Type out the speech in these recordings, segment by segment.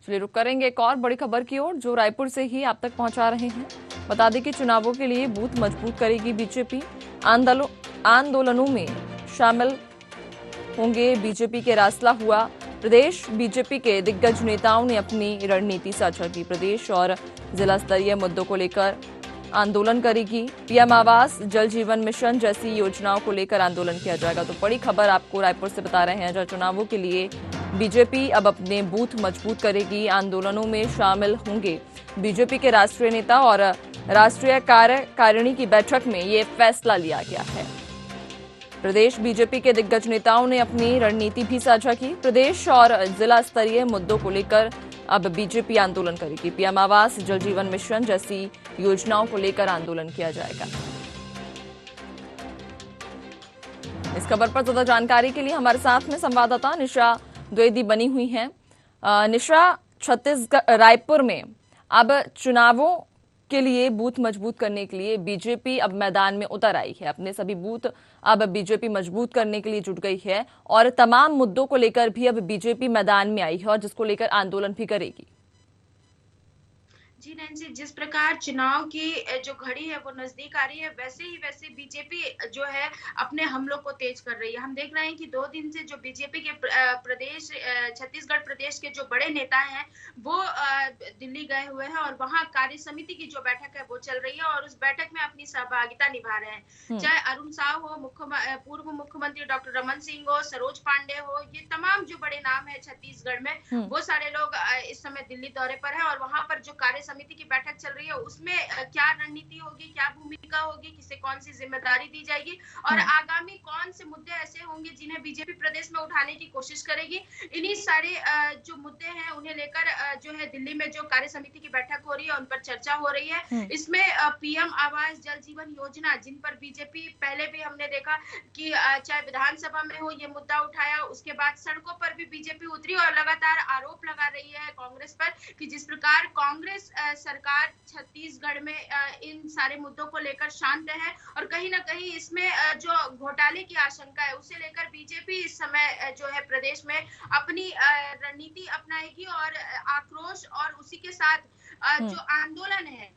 चलिए रुक करेंगे एक और बड़ी खबर की ओर जो रायपुर से ही आप तक पहुंचा रहे हैं। बता दें कि चुनावों के लिए बूथ मजबूत करेगी बीजेपी। आंदोलनों में शामिल होंगे बीजेपी के रास्ता हुआ। प्रदेश बीजेपी के दिग्गज नेताओं ने अपनी रणनीति साझा की। प्रदेश और जिला स्तरीय मुद्दों को लेकर आंदोलन करेगी। पीएम आवास, जल जीवन मिशन जैसी योजनाओं को लेकर आंदोलन किया जाएगा। तो बड़ी खबर आपको रायपुर से बता रहे हैं, जहां चुनावों के लिए बीजेपी अब अपने बूथ मजबूत करेगी। आंदोलनों में शामिल होंगे बीजेपी के राष्ट्रीय नेता और राष्ट्रीय कार्यकारिणी की बैठक में ये फैसला लिया गया है। प्रदेश बीजेपी के दिग्गज नेताओं ने अपनी रणनीति भी साझा की। प्रदेश और जिला स्तरीय मुद्दों को लेकर अब बीजेपी आंदोलन करेगी। पीएम आवास, जल जीवन मिशन जैसी योजनाओं को लेकर आंदोलन किया जाएगा। इस खबर पर ज्यादा जानकारी के लिए हमारे साथ में संवाददाता निशा द्विवेदी बनी हुई हैं। निशा, छत्तीसगढ़ रायपुर में अब चुनावों के लिए बूथ मजबूत करने के लिए बीजेपी अब मैदान में उतर आई है। अपने सभी बूथ अब बीजेपी मजबूत करने के लिए जुट गई है और तमाम मुद्दों को लेकर भी अब बीजेपी मैदान में आई है और जिसको लेकर आंदोलन भी करेगी। जी नैन्सी, जिस प्रकार चुनाव की जो घड़ी है वो नजदीक आ रही है, वैसे बीजेपी जो है अपने हमलों को तेज कर रही है। हम देख रहे हैं कि 2 दिन से जो बीजेपी के प्रदेश छत्तीसगढ़ प्रदेश के जो बड़े नेता हैं वो दिल्ली गए हुए हैं और वहां कार्य समिति की जो बैठक है वो चल रही है और उस बैठक में अपनी सहभागिता निभा रहे हैं। चाहे अरुण साव हो, पूर्व मुख्यमंत्री डॉक्टर रमन सिंह हो, सरोज पांडे हो, ये तमाम जो बड़े नाम है छत्तीसगढ़ में, वो सारे लोग इस समय दिल्ली दौरे पर है और वहां पर जो कार्य समिति की बैठक चल रही है उसमें क्या रणनीति होगी, क्या भूमिका होगी, किसे कौन सी जिम्मेदारी दी जाएगी और आगामी कौन से मुद्दे ऐसे होंगे जिन्हें बीजेपी प्रदेश में उठाने की कोशिश करेगी। इन्हीं सारे जो मुद्दे हैं उन्हें लेकर जो है दिल्ली में जो कार्य समिति की बैठक हो रही है उन पर चर्चा हो रही है। इसमें पीएम आवास, जल जीवन योजना, जिन पर बीजेपी पहले भी हमने देखा कि चाहे विधानसभा में हो ये मुद्दा उठाया, उसके बाद सड़कों पर भी बीजेपी उतरी और लगातार आरोप लगा रही है कांग्रेस पर कि जिस प्रकार कांग्रेस सरकार छत्तीसगढ़ में इन सारे मुद्दों को लेकर शांत है और कहीं ना कहीं इसमें जो घोटाले की आशंका है उसे लेकर बीजेपी इस समय जो है प्रदेश में अपनी रणनीति अपनाएगी और आक्रोश और उसी के साथ जो आंदोलन है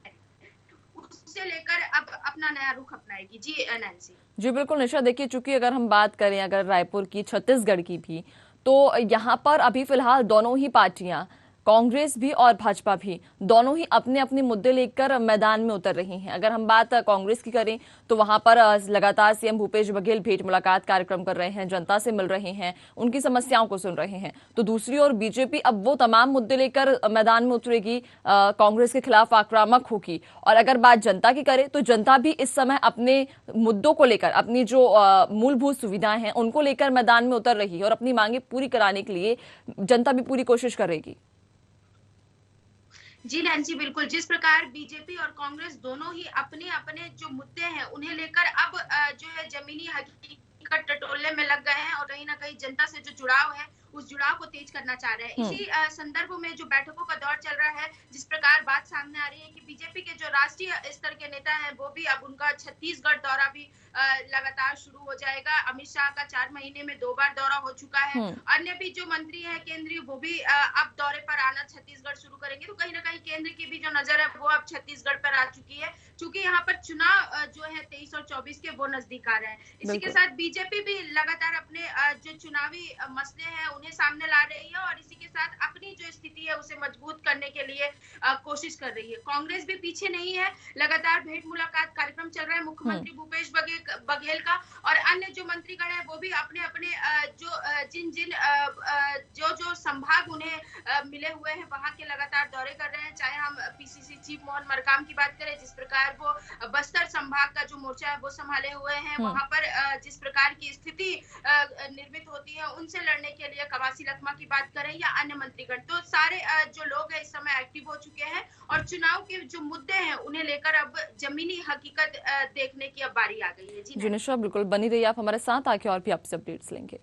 उससे लेकर अब अपना नया रुख अपनाएगी। जी नैन्सी। जी बिल्कुल निशा, देखिए चूंकि अगर हम बात करें अगर रायपुर की, छत्तीसगढ़ की भी, तो यहाँ पर अभी फिलहाल दोनों ही पार्टियां, कांग्रेस भी और भाजपा भी, दोनों ही अपने अपने मुद्दे लेकर मैदान में उतर रही हैं। अगर हम बात कांग्रेस की करें तो वहां पर लगातार सीएम भूपेश बघेल भेंट मुलाकात कार्यक्रम कर रहे हैं, जनता से मिल रहे हैं, उनकी समस्याओं को सुन रहे हैं। तो दूसरी ओर बीजेपी अब वो तमाम मुद्दे लेकर मैदान में उतरेगी, कांग्रेस के खिलाफ आक्रामक होगी। और अगर बात जनता की करें तो जनता भी इस समय अपने मुद्दों को लेकर, अपनी जो मूलभूत सुविधाएं हैं उनको लेकर मैदान में उतर रही है और अपनी मांगे पूरी कराने के लिए जनता भी पूरी कोशिश करेगी। जी नैन्सी, बिल्कुल। जिस प्रकार बीजेपी और कांग्रेस दोनों ही अपने अपने जो मुद्दे हैं उन्हें लेकर अब जो है जमीनी हकीकत टटोलने में लग गए हैं और कहीं ना कहीं जनता से जो जुड़ाव है उस जुड़ाव को तेज करना चाह रहे हैं। इसी संदर्भ में जो बैठकों का दौर चल रहा है, जिस प्रकार बात सामने आ रही है कि बीजेपी के जो राष्ट्रीय स्तर के नेता हैं वो भी अब उनका छत्तीसगढ़ दौरा भी लगातार शुरू हो जाएगा। अमित शाह का 4 महीने में 2 बार दौरा हो चुका है। अन्य भी जो मंत्री हैं केंद्रीय, वो भी अब दौरे पर आना छत्तीसगढ़ शुरू करेंगे। तो कहीं ना कहीं केंद्र की भी जो नजर है वो अब छत्तीसगढ़ पर आ चुकी है, क्योंकि यहाँ पर चुनाव जो है 23 और 24 के वो नजदीक आ रहे हैं। इसी के साथ बीजेपी भी लगातार अपने जो चुनावी मसले हैं उन्हें सामने ला रही है और इसी के साथ अपनी जो स्थिति है उसे मजबूत करने के लिए कोशिश कर रही है। कांग्रेस भी पीछे नहीं है, लगातार भेंट मुलाकात कार्यक्रम चल रहा है मुख्यमंत्री भूपेश बघेल का और अन्य जो मंत्रीगण है वो भी अपने अपने जो संभाग उन्हें मिले हुए हैं वहां के लगातार दौरे कर रहे हैं। चाहे हम पीसीसी चीफ मोहन मरकाम की बात करें, जिस प्रकार वो बस्तर संभाग का जो मोर्चा है वो संभाले हुए हैं, वहां पर जिस प्रकार की स्थिति निर्मित होती है उनसे लड़ने के लिए कवासी लखमा की बात करें या अन्य मंत्रीगण, तो सारे जो लोग हैं इस समय एक्टिव हो चुके हैं और चुनाव के जो मुद्दे हैं उन्हें लेकर अब जमीनी हकीकत देखने की अब बारी आ गई है। जी निशा, बिल्कुल बनी रही आप हमारे साथ, आके और भी आपसे अपडेट्स लेंगे।